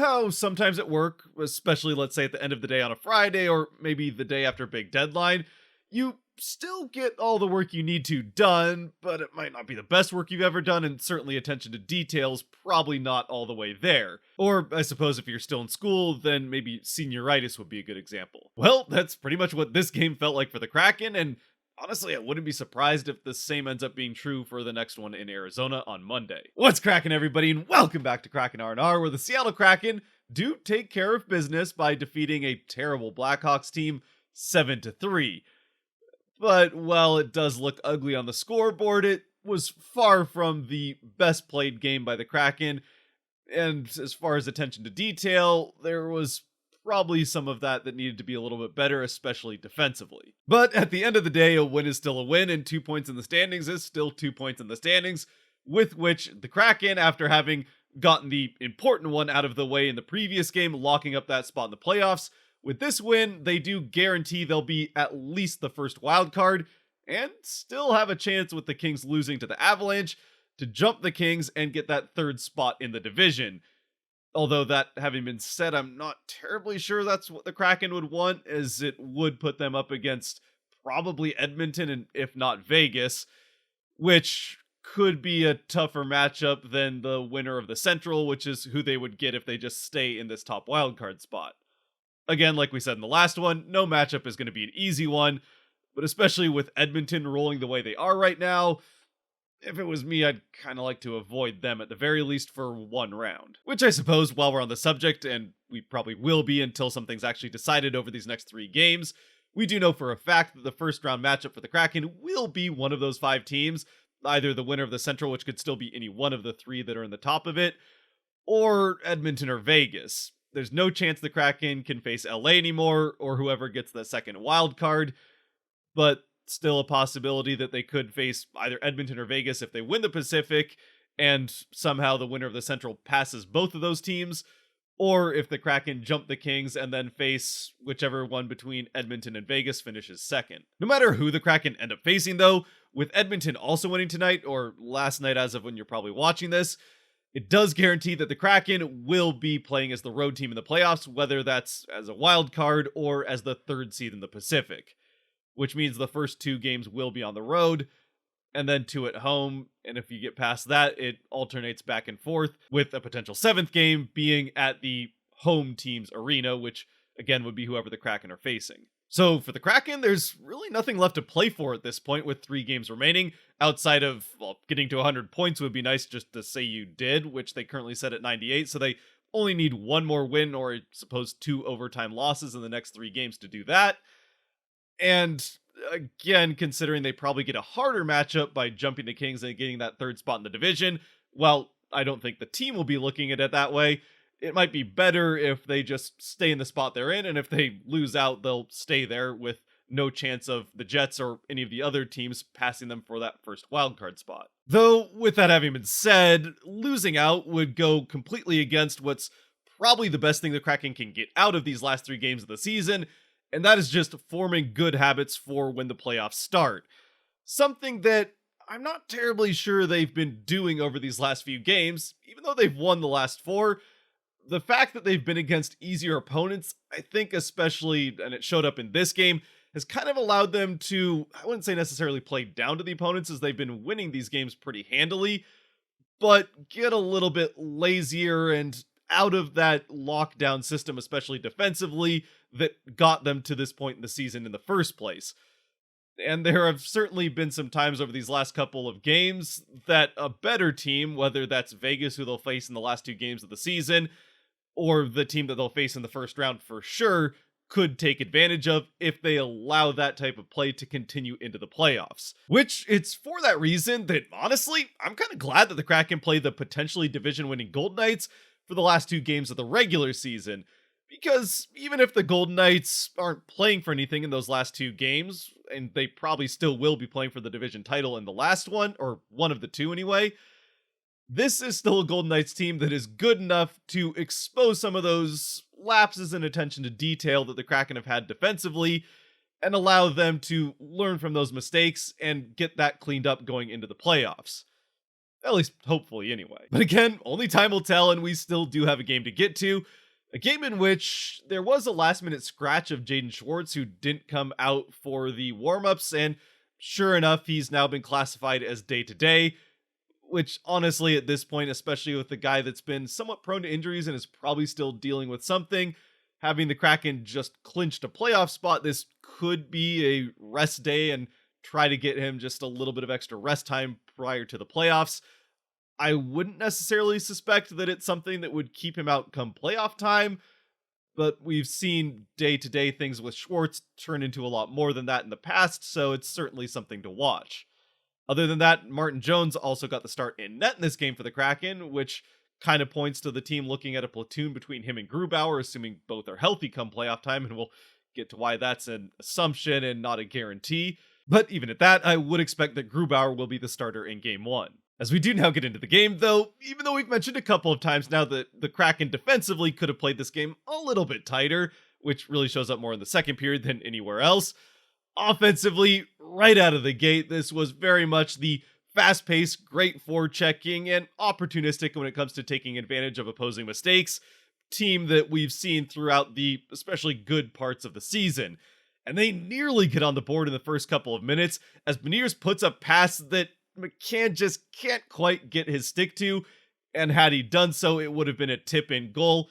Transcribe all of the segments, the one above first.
how sometimes at work, especially let's say at the end of the day on a Friday or maybe the day after a big deadline, you still get all the work you need to done, but it might not be the best work you've ever done, and certainly attention to details probably not all the way there. Or I suppose if you're still in school, then maybe senioritis would be a good example. Well, that's pretty much what this game felt like for the Kraken, and honestly, I wouldn't be surprised if the same ends up being true for the next one in Arizona on Monday. What's cracking, everybody, and welcome back to Kraken R&R, where the Seattle Kraken do take care of business by defeating a terrible Blackhawks team 7-3. But while it does look ugly on the scoreboard, it was far from the best played game by the Kraken, and as far as attention to detail, there was probably some of that needed to be a little bit better, especially defensively. But at the end of the day, a win is still a win, and 2 points in the standings is still 2 points in the standings, with which the Kraken, after having gotten the important one out of the way in the previous game, locking up that spot in the playoffs, with this win, they do guarantee they'll be at least the first wild card, and still have a chance with the Kings losing to the Avalanche to jump the Kings and get that third spot in the division. Although that having been said, I'm not terribly sure that's what the Kraken would want, as it would put them up against probably Edmonton and if not Vegas, which could be a tougher matchup than the winner of the Central, which is who they would get if they just stay in this top wildcard spot. Again, like we said in the last one, no matchup is going to be an easy one, but especially with Edmonton rolling the way they are right now, if it was me, I'd kind of like to avoid them at the very least for one round. Which I suppose, while we're on the subject, and we probably will be until something's actually decided over these next 3 games, we do know for a fact that the first round matchup for the Kraken will be one of those 5 teams, either the winner of the Central, which could still be any one of the 3 that are in the top of it, or Edmonton or Vegas. There's no chance the Kraken can face LA anymore, or whoever gets the second wild card, but still a possibility that they could face either Edmonton or Vegas if they win the Pacific, and somehow the winner of the Central passes both of those teams, or if the Kraken jump the Kings and then face whichever one between Edmonton and Vegas finishes second. No matter who the Kraken end up facing though, with Edmonton also winning tonight, or last night as of when you're probably watching this, it does guarantee that the Kraken will be playing as the road team in the playoffs, whether that's as a wild card or as the 3rd seed in the Pacific, which means the first 2 games will be on the road and then 2 at home. And if you get past that, it alternates back and forth, with a potential 7th game being at the home team's arena, which again would be whoever the Kraken are facing. So for the Kraken, there's really nothing left to play for at this point with 3 games remaining, outside of, well, getting to 100 points would be nice just to say you did, which they currently set at 98, so they only need 1 more win, or I suppose 2 overtime losses in the next 3 games to do that. And again, considering they probably get a harder matchup by jumping the Kings and getting that 3rd spot in the division, while I don't think the team will be looking at it that way, it might be better if they just stay in the spot they're in, and if they lose out, they'll stay there with no chance of the Jets or any of the other teams passing them for that first wildcard spot. Though, with that having been said, losing out would go completely against what's probably the best thing the Kraken can get out of these last 3 games of the season, and that is just forming good habits for when the playoffs start. Something that I'm not terribly sure they've been doing over these last few games, even though they've won the last 4. The fact that they've been against easier opponents, I think especially, and it showed up in this game, has kind of allowed them to, I wouldn't say necessarily play down to the opponents, as they've been winning these games pretty handily, but get a little bit lazier and out of that lockdown system, especially defensively, that got them to this point in the season in the first place. And there have certainly been some times over these last couple of games that a better team, whether that's Vegas, who they'll face in the last 2 games of the season, or the team that they'll face in the first round for sure, could take advantage of if they allow that type of play to continue into the playoffs. Which, it's for that reason that, honestly, I'm kind of glad that the Kraken play the potentially division-winning Golden Knights for the last 2 games of the regular season. Because even if the Golden Knights aren't playing for anything in those last 2 games, and they probably still will be playing for the division title in the last one, or one of the 2 anyway, this is still a Golden Knights team that is good enough to expose some of those lapses in attention to detail that the Kraken have had defensively, and allow them to learn from those mistakes and get that cleaned up going into the playoffs. At least, hopefully, anyway. But again, only time will tell, and we still do have a game to get to. A game in which there was a last-minute scratch of Jaden Schwartz, who didn't come out for the warm-ups, and sure enough, he's now been classified as day-to-day, which honestly, at this point, especially with the guy that's been somewhat prone to injuries and is probably still dealing with something, having the Kraken just clinched a playoff spot, this could be a rest day and try to get him just a little bit of extra rest time prior to the playoffs. I wouldn't necessarily suspect that it's something that would keep him out come playoff time, but we've seen day-to-day things with Schwartz turn into a lot more than that in the past, so it's certainly something to watch. Other than that, Martin Jones also got the start in net in this game for the Kraken, which kind of points to the team looking at a platoon between him and Grubauer, assuming both are healthy come playoff time, and we'll get to why that's an assumption and not a guarantee. But even at that, I would expect that Grubauer will be the starter in Game 1. As we do now get into the game, though, even though we've mentioned a couple of times now that the Kraken defensively could have played this game a little bit tighter, which really shows up more in the second period than anywhere else, offensively, right out of the gate, this was very much the fast-paced, great forechecking, and opportunistic when it comes to taking advantage of opposing mistakes team that we've seen throughout the especially good parts of the season. And they nearly get on the board in the first couple of minutes as Beniers puts a pass that McCann just can't quite get his stick to, and had he done so, it would have been a tip-in goal,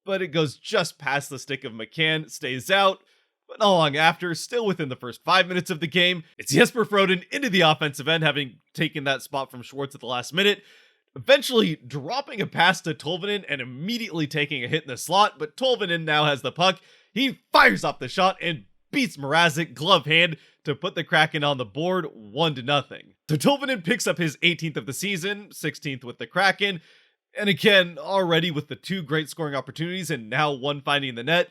but it goes just past the stick of McCann, stays out, but not long after, still within the first 5 minutes of the game, it's Jesper Froden into the offensive end, having taken that spot from Schwartz at the last minute, eventually dropping a pass to Tolvanen and immediately taking a hit in the slot, but Tolvanen now has the puck, he fires off the shot and beats Mrazek glove hand to put the Kraken on the board 1-0. So Tolvanen picks up his 18th of the season, 16th with the Kraken, and again, already with the 2 great scoring opportunities and now 1 finding the net,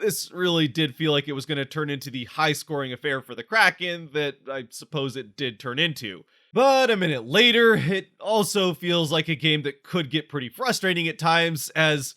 this really did feel like it was going to turn into the high-scoring affair for the Kraken that I suppose it did turn into. But a minute later, it also feels like a game that could get pretty frustrating at times as,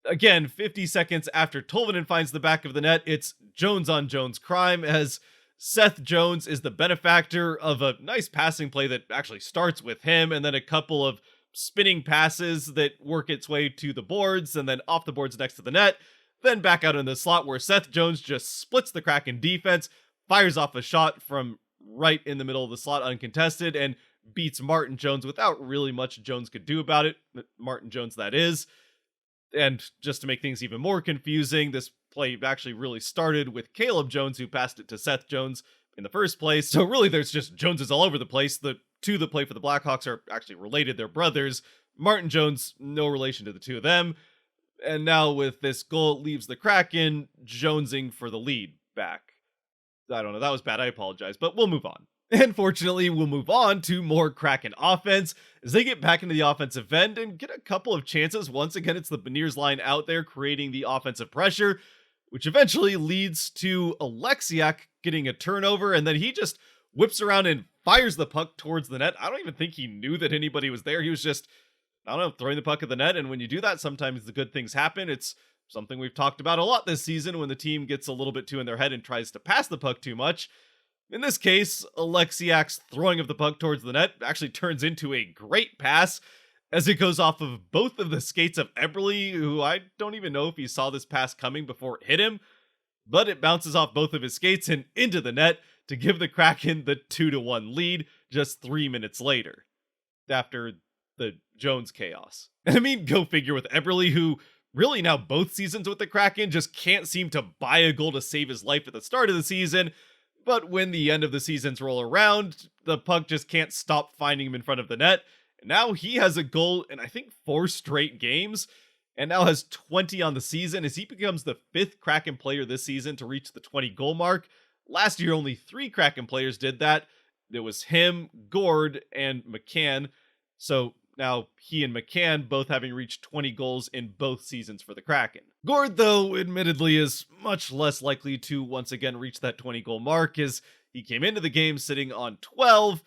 again, 50 seconds after Tolvanen finds the back of the net, it's Jones on Jones crime as Seth Jones is the benefactor of a nice passing play that actually starts with him and then a couple of spinning passes that work its way to the boards and then off the boards next to the net, then back out in the slot where Seth Jones just splits the Kraken defense, fires off a shot from right in the middle of the slot uncontested, and beats Martin Jones without really much Jones could do about it. Martin Jones, that is. And just to make things even more confusing, this play actually really started with Caleb Jones, who passed it to Seth Jones in the first place. So really, there's just Joneses all over the place. The 2 that play for the Blackhawks are actually related. They're brothers. Martin Jones, no relation to the 2 of them. And now with this goal, it leaves the Kraken jonesing for the lead back. I don't know, that was bad, I apologize, but we'll move on. And fortunately, we'll move on to more Kraken offense as they get back into the offensive end and get a couple of chances. Once again, it's the Beniers line out there creating the offensive pressure, which eventually leads to Alexiak getting a turnover, and then he just whips around and fires the puck towards the net. I don't even think he knew that anybody was there. He was just, I don't know, throwing the puck at the net, and when you do that, sometimes the good things happen. It's something we've talked about a lot this season when the team gets a little bit too in their head and tries to pass the puck too much. In this case, Alexiak's throwing of the puck towards the net actually turns into a great pass as it goes off of both of the skates of Eberle, who I don't even know if he saw this pass coming before it hit him, but it bounces off both of his skates and into the net to give the Kraken the 2-1 lead just 3 minutes later, after the Jones chaos. And I mean, go figure with Eberle, who really now both seasons with the Kraken just can't seem to buy a goal to save his life at the start of the season, but when the end of the seasons roll around, the puck just can't stop finding him in front of the net, and now he has a goal in I think 4 straight games, and now has 20 on the season as he becomes the 5th Kraken player this season to reach the 20 goal mark. Last year, only 3 Kraken players did that. It was him, Gord, and McCann, so now, he and McCann both having reached 20 goals in both seasons for the Kraken. Gord, though, admittedly is much less likely to once again reach that 20-goal mark as he came into the game sitting on 12,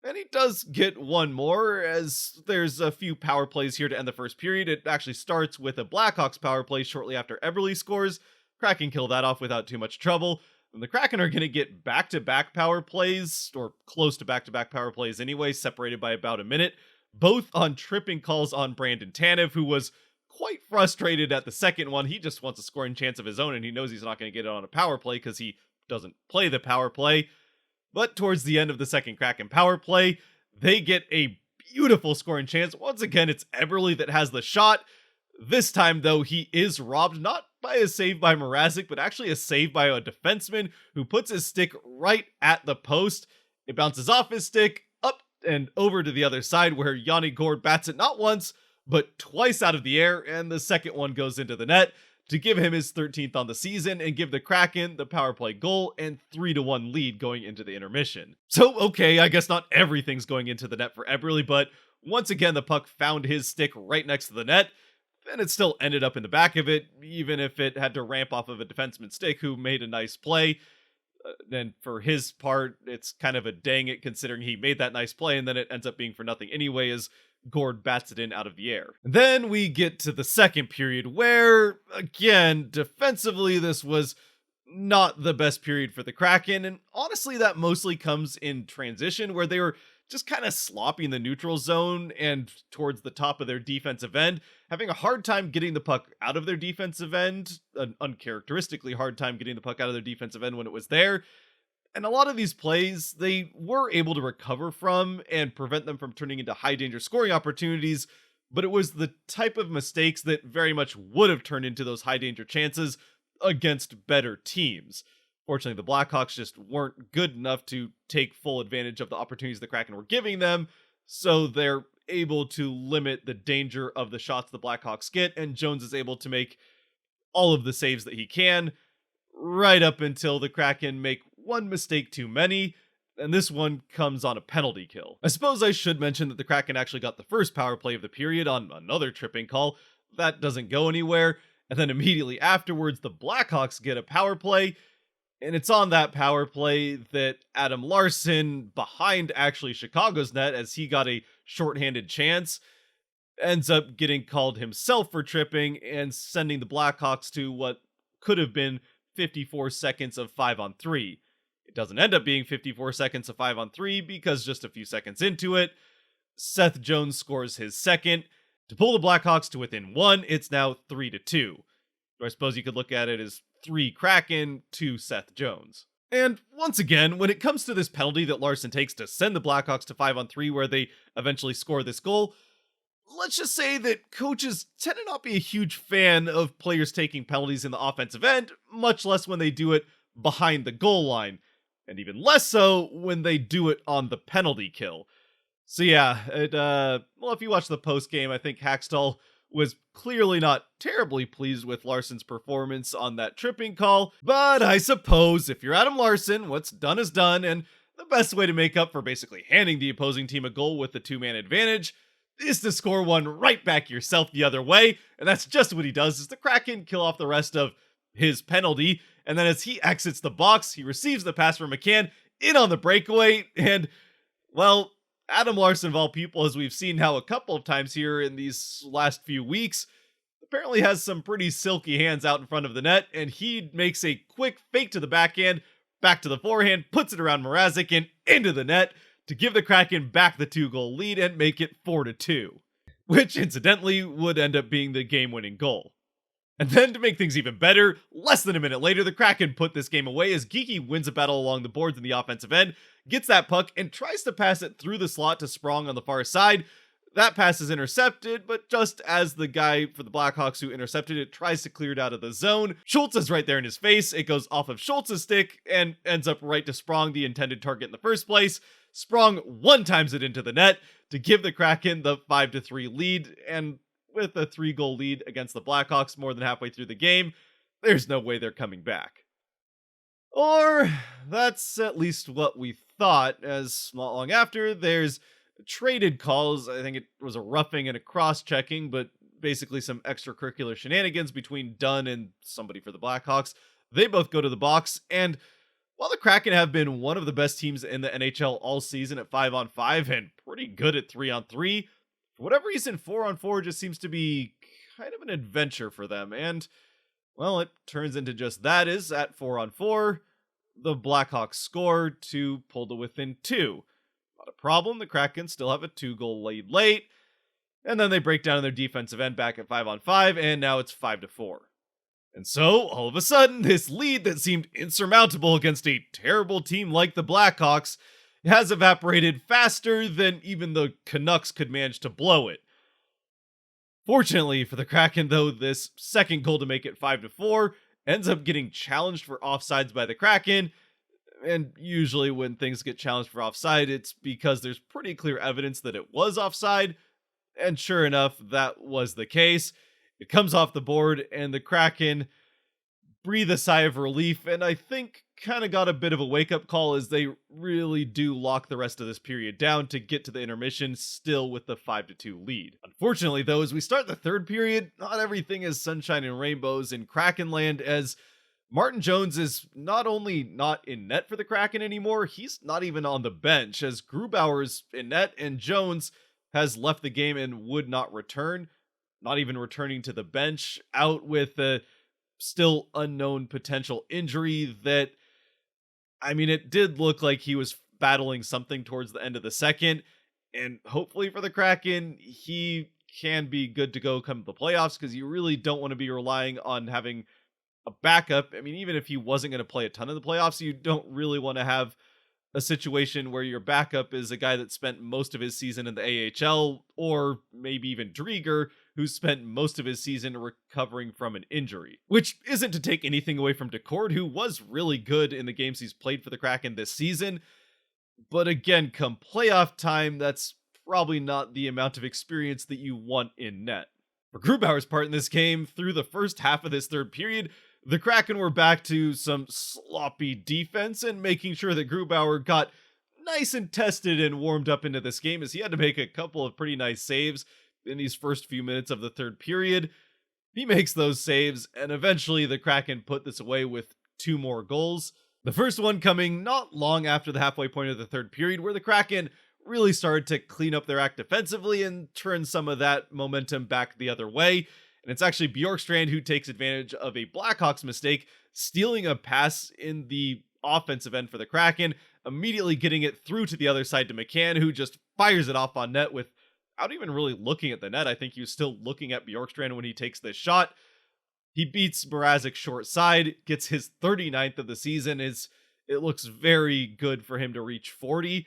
and he does get one more as there's a few power plays here to end the first period. It actually starts with a Blackhawks power play shortly after Eberle scores. Kraken kill that off without too much trouble, And the Kraken are going to get back-to-back power plays, or close to back-to-back power plays anyway, separated by about a minute, both on tripping calls on Brandon Tanev, who was quite frustrated at the second one. He just wants a scoring chance of his own, and he knows he's not going to get it on a power play because he doesn't play the power play. But towards the end of the second Kraken power play, they get a beautiful scoring chance. Once again, it's Eberle that has the shot. This time, though, he is robbed, not by a save by Mrazek, but actually a save by a defenseman who puts his stick right at the post. It bounces off his stick, up and over to the other side, where Yanni Gourde bats it not once, but twice out of the air, and the second one goes into the net to give him his 13th on the season and give the Kraken the power play goal and 3-1 lead going into the intermission. So, okay, I guess not everything's going into the net for Eberle, but once again, the puck found his stick right next to the net, and it still ended up in the back of it, even if it had to ramp off of a defenseman's stick who made a nice play. Then for his part, it's kind of a dang it considering he made that nice play, and then it ends up being for nothing anyway as Gourde bats it in out of the air. And then we get to the second period where, again, defensively, this was not the best period for the Kraken, and honestly, that mostly comes in transition, where they were just kind of sloppy in the neutral zone and towards the top of their defensive end, having a hard time getting the puck out of their defensive end, an uncharacteristically hard time getting the puck out of their defensive end when it was there. And a lot of these plays, they were able to recover from and prevent them from turning into high danger scoring opportunities, but it was the type of mistakes that very much would have turned into those high danger chances against better teams. Fortunately, the Blackhawks just weren't good enough to take full advantage of the opportunities the Kraken were giving them, so they're able to limit the danger of the shots the Blackhawks get, and Jones is able to make all of the saves that he can, right up until the Kraken make one mistake too many, and this one comes on a penalty kill. I suppose I should mention that the Kraken actually got the first power play of the period on another tripping call. That doesn't go anywhere, and then immediately afterwards, the Blackhawks get a power play, and it's on that power play that Adam Larsson, behind actually Chicago's net as he got a shorthanded chance, ends up getting called himself for tripping and sending the Blackhawks to what could have been 54 seconds of 5-on-3. It doesn't end up being 54 seconds of 5-on-3 because just a few seconds into it, Seth Jones scores his second to pull the Blackhawks to within 1. It's now 3-2. Or I suppose you could look at it as 3 Kraken, 2 Seth Jones. And once again, when it comes to this penalty that Larsson takes to send the Blackhawks to 5-on-3 where they eventually score this goal, let's just say that coaches tend to not be a huge fan of players taking penalties in the offensive end, much less when they do it behind the goal line, and even less so when they do it on the penalty kill. So yeah, if you watch the post game, I think Hackstall was clearly not terribly pleased with Larsson's performance on that tripping call, but I suppose if you're Adam Larsson, what's done is done, and the best way to make up for basically handing the opposing team a goal with the 2-man advantage is to score one right back yourself the other way, and that's just what he does, is the Kraken kill off the rest of his penalty, and then as he exits the box, he receives the pass from McCann in on the breakaway, and, well, Adam Larsson, of all people, as we've seen now a couple of times here in these last few weeks, apparently has some pretty silky hands out in front of the net, and he makes a quick fake to the backhand, back to the forehand, puts it around Mrazek and into the net to give the Kraken back the 2-goal lead and make it 4-2, which incidentally would end up being the game-winning goal. And then to make things even better, less than a minute later, the Kraken put this game away as Geekie wins a battle along the boards in the offensive end, gets that puck, and tries to pass it through the slot to Sprong on the far side. That pass is intercepted, but just as the guy for the Blackhawks who intercepted it tries to clear it out of the zone, Schultz is right there in his face. It goes off of Schultz's stick and ends up right to Sprong, the intended target in the first place. Sprong one-times it into the net to give the Kraken the 5-3 lead, and with a 3-goal lead against the Blackhawks more than halfway through the game, there's no way they're coming back. Or that's at least what we thought, as not long after, there's traded calls. I think it was a roughing and a cross-checking, but basically some extracurricular shenanigans between Dunn and somebody for the Blackhawks. They both go to the box, and while the Kraken have been one of the best teams in the NHL all season at 5-on-5 and pretty good at 3-on-3, for whatever reason, 4-on-4 just seems to be kind of an adventure for them, and, well, it turns into just that is at 4-on-4. the Blackhawks score to pull to within 2. Not a problem, the Kraken still have a 2-goal lead late, and then they break down in their defensive end back at 5-on-5, and now it's 5-4. And so, all of a sudden, this lead that seemed insurmountable against a terrible team like the Blackhawks has evaporated faster than even the Canucks could manage to blow it. Fortunately for the Kraken, though, this second goal to make it 5-4 ends up getting challenged for offsides by the Kraken, and usually when things get challenged for offside, it's because there's pretty clear evidence that it was offside, and sure enough, that was the case. It comes off the board, and the Kraken breathe a sigh of relief, and I think kind of got a bit of a wake-up call as they really do lock the rest of this period down to get to the intermission still with the 5-2 lead. Unfortunately, though, as we start the third period, not everything is sunshine and rainbows in Kraken land, as Martin Jones is not only not in net for the Kraken anymore, he's not even on the bench, as Grubauer's in net and Jones has left the game and would not return, not even returning to the bench, out with a still unknown potential injury that, I mean, it did look like he was battling something towards the end of the second, and hopefully for the Kraken, he can be good to go come the playoffs, because you really don't want to be relying on having a backup. I mean, even if he wasn't going to play a ton in the playoffs, you don't really want to have a situation where your backup is a guy that spent most of his season in the AHL, or maybe even Drieger, who spent most of his season recovering from an injury. Which isn't to take anything away from Decord, who was really good in the games he's played for the Kraken this season. But again, come playoff time, that's probably not the amount of experience that you want in net. For Grubauer's part in this game, through the first half of this third period, the Kraken were back to some sloppy defense and making sure that Grubauer got nice and tested and warmed up into this game, as he had to make a couple of pretty nice saves in these first few minutes of the third period. He makes those saves, and eventually the Kraken put this away with 2 more goals. The first one coming not long after the halfway point of the third period, where the Kraken really started to clean up their act defensively and turn some of that momentum back the other way. And it's actually Bjorkstrand who takes advantage of a Blackhawks mistake, stealing a pass in the offensive end for the Kraken, immediately getting it through to the other side to McCann, who just fires it off on net without even really looking at the net. I think he was still looking at Bjorkstrand when he takes this shot. He beats Mrazek short side, gets his 39th of the season. It looks very good for him to reach 40,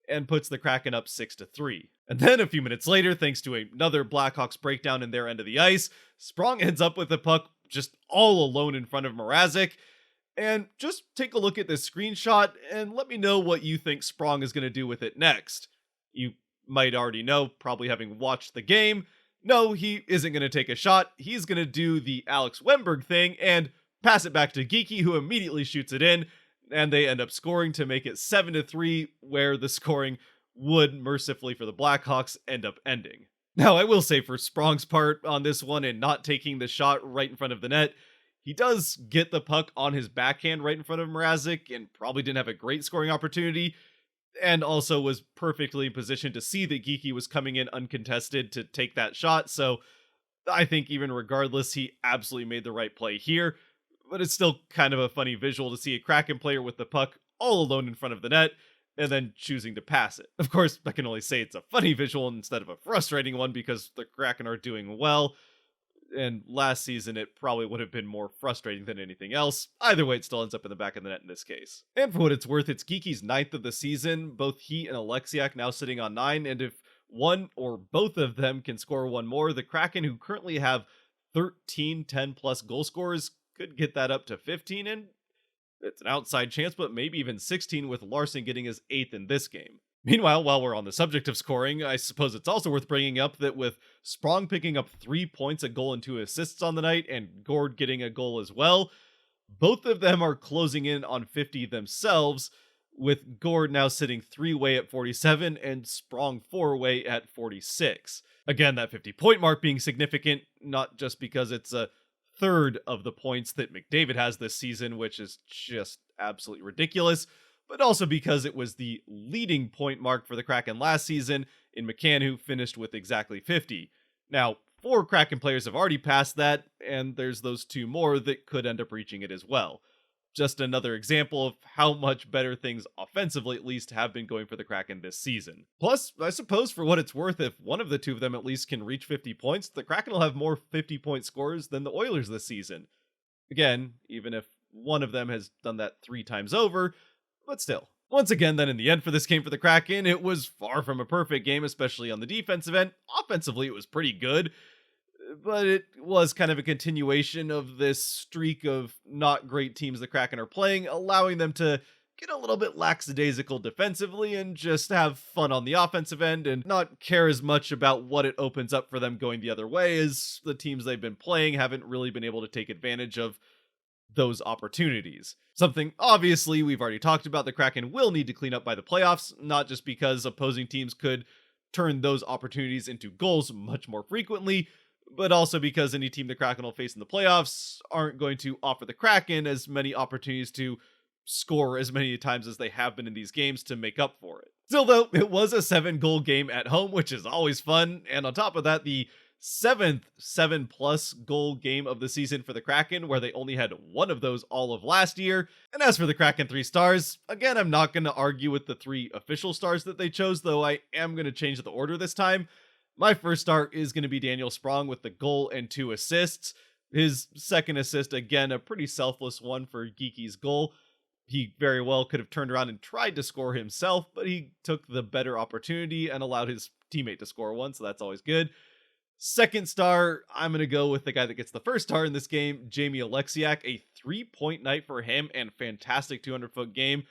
and puts the Kraken up 6-3. And then a few minutes later, thanks to another Blackhawks breakdown in their end of the ice, Sprong ends up with the puck just all alone in front of Mrazek. And just take a look at this screenshot and let me know what you think Sprong is going to do with it next. You might already know, probably having watched the game. No, he isn't going to take a shot. He's going to do the Alex Wemberg thing and pass it back to Geekie, who immediately shoots it in. And they end up scoring to make it 7-3, where the scoring would, mercifully for the Blackhawks, end up ending. Now, I will say for Sprong's part on this one and not taking the shot right in front of the net, he does get the puck on his backhand right in front of Mrazek and probably didn't have a great scoring opportunity, and also was perfectly positioned to see that Geekie was coming in uncontested to take that shot. So I think even regardless, he absolutely made the right play here. But it's still kind of a funny visual to see a Kraken player with the puck all alone in front of the net and then choosing to pass it. Of course, I can only say it's a funny visual instead of a frustrating one, because the Kraken are doing well, and last season it probably would have been more frustrating than anything else. Either way, it still ends up in the back of the net in this case. And for what it's worth, it's Geekie's 9th of the season. Both he and Alexiak now sitting on 9, and if one or both of them can score one more, the Kraken, who currently have 13 10-plus goal scorers, could get that up to 15, and it's an outside chance, but maybe even 16, with Larson getting his 8th in this game. Meanwhile, while we're on the subject of scoring, I suppose it's also worth bringing up that with Sprong picking up 3 points, a goal, and 2 assists on the night, and Gord getting a goal as well, both of them are closing in on 50 themselves, with Gord now sitting 3-way at 47 and Sprong 4-way at 46. Again, that 50-point mark being significant, not just because it's a third of the points that McDavid has this season, which is just absolutely ridiculous, but also because it was the leading point mark for the Kraken last season in McCann, who finished with exactly 50. Now, 4 Kraken players have already passed that, and there's those 2 more that could end up reaching it as well. Just another example of how much better things offensively at least have been going for the Kraken this season. Plus, I suppose for what it's worth, if one of the two of them at least can reach 50 points, the Kraken will have more 50-point scorers than the Oilers this season. Again, even if one of them has done that 3 times over, but still. Once again, then in the end for this game for the Kraken, it was far from a perfect game, especially on the defensive end. Offensively, it was pretty good, but it was kind of a continuation of this streak of not great teams the Kraken are playing, allowing them to get a little bit lackadaisical defensively and just have fun on the offensive end and not care as much about what it opens up for them going the other way, as the teams they've been playing haven't really been able to take advantage of those opportunities. Something obviously we've already talked about, the Kraken will need to clean up by the playoffs, not just because opposing teams could turn those opportunities into goals much more frequently, but also because any team the Kraken will face in the playoffs aren't going to offer the Kraken as many opportunities to score as many times as they have been in these games to make up for it. Still though, it was a 7-goal game at home, which is always fun, and on top of that, the 7th 7+ goal game of the season for the Kraken, where they only had one of those all of last year. And as for the Kraken 3 stars, again, I'm not going to argue with the 3 official stars that they chose, though I am going to change the order this time. My first star is going to be Daniel Sprong with the goal and 2 assists. His second assist, again, a pretty selfless one for Geeky's goal. He very well could have turned around and tried to score himself, but he took the better opportunity and allowed his teammate to score one, so that's always good. Second star, I'm going to go with the guy that gets the first star in this game, Jamie Alexiak. A 3-point night for him and fantastic 200-foot game.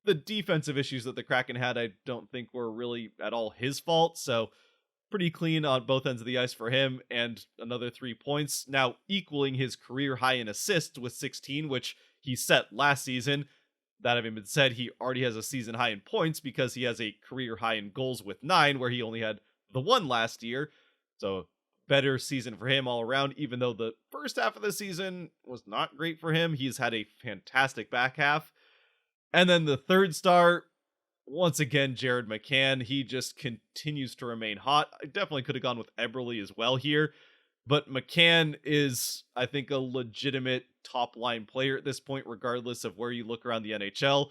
The defensive issues that the Kraken had, I don't think were really at all his fault, so pretty clean on both ends of the ice for him, and another 3 points, now equaling his career high in assists with 16, which he set last season. That having been said, he already has a season high in points because he has a career high in goals with 9, where he only had the 1 last year. So better season for him all around, even though the first half of the season was not great for him. He's had a fantastic back half. And then the third star, once again, Jared McCann. He just continues to remain hot. I definitely could have gone with Eberle as well here, but McCann is, I think, a legitimate top-line player at this point, regardless of where you look around the NHL.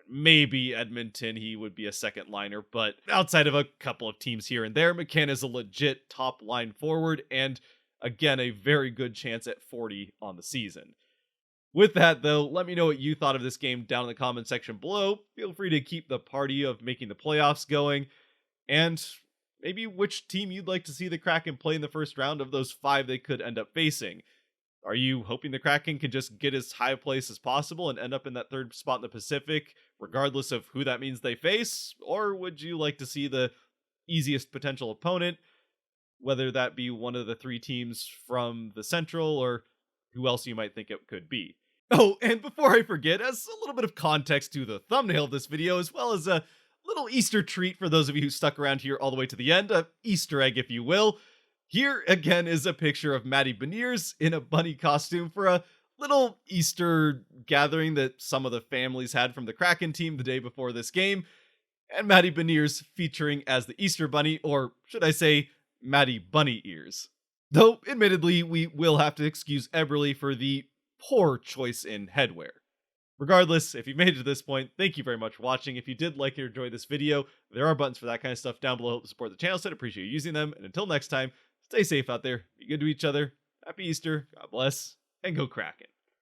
Maybe Edmonton, he would be a second liner, but outside of a couple of teams here and there, McCann is a legit top line forward, and again, a very good chance at 40 on the season. With that, though, let me know what you thought of this game down in the comment section below. Feel free to keep the party of making the playoffs going, and maybe which team you'd like to see the Kraken play in the first round of those 5 they could end up facing. Are you hoping the Kraken can just get as high a place as possible and end up in that 3rd spot in the Pacific, regardless of who that means they face? Or would you like to see the easiest potential opponent, whether that be one of the 3 teams from the Central or who else you might think it could be? Oh, and before I forget, as a little bit of context to the thumbnail of this video, as well as a little Easter treat for those of you who stuck around here all the way to the end, a Easter egg if you will. Here again is a picture of Matty Beniers in a bunny costume for a little Easter gathering that some of the families had from the Kraken team the day before this game, and Matty Beniers featuring as the Easter Bunny, or should I say, Matty Bunny Ears. Though, admittedly, we will have to excuse Eberle for the poor choice in headwear. Regardless, if you've made it to this point, thank you very much for watching. If you did like or enjoy this video, there are buttons for that kind of stuff down below to support the channel, so I'd appreciate you using them. And until next time, stay safe out there, be good to each other, happy Easter, God bless, and go Kraken.